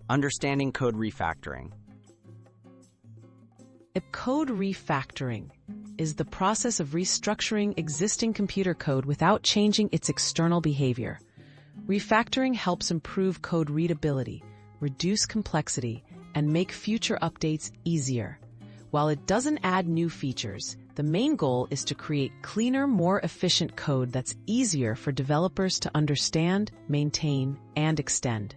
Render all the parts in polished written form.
Understanding code refactoring. A code refactoring is the process of restructuring existing computer code without changing its external behavior. Refactoring helps improve code readability, reduce complexity, and make future updates easier. While it doesn't add new features, the main goal is to create cleaner, more efficient code that's easier for developers to understand, maintain, and extend.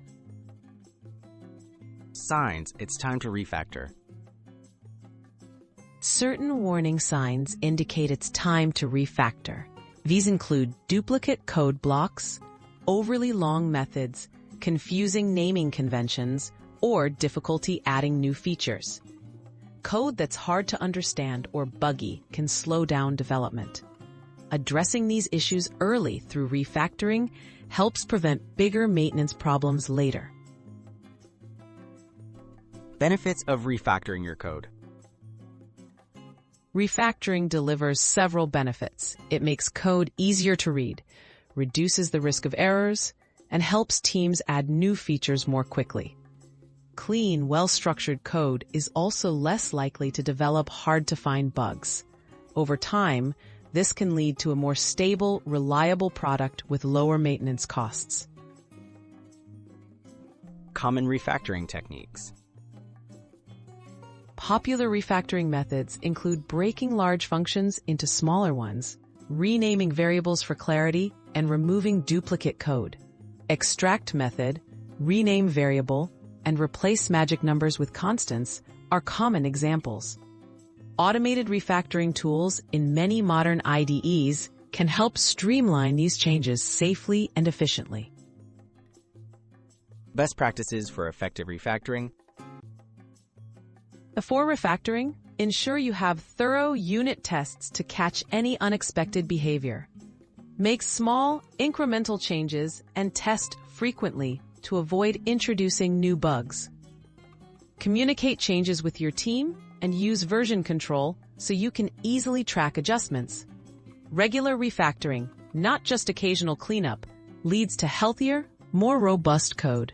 Signs it's time to refactor. Certain warning signs indicate it's time to refactor. These include duplicate code blocks, overly long methods, confusing naming conventions, or difficulty adding new features. Code that's hard to understand or buggy can slow down development. Addressing these issues early through refactoring helps prevent bigger maintenance problems later. Benefits of refactoring your code. Refactoring delivers several benefits. It makes code easier to read, reduces the risk of errors, and helps teams add new features more quickly. Clean, well-structured code is also less likely to develop hard-to-find bugs. Over time, this can lead to a more stable, reliable product with lower maintenance costs. Common refactoring techniques. Popular refactoring methods include breaking large functions into smaller ones, renaming variables for clarity, and removing duplicate code. Extract method, rename variable, and replace magic numbers with constants are common examples. Automated refactoring tools in many modern IDEs can help streamline these changes safely and efficiently. Best practices for effective refactoring. Before refactoring, ensure you have thorough unit tests to catch any unexpected behavior. Make small, incremental changes and test frequently to avoid introducing new bugs. Communicate changes with your team and use version control so you can easily track adjustments. Regular refactoring, not just occasional cleanup, leads to healthier, more robust code.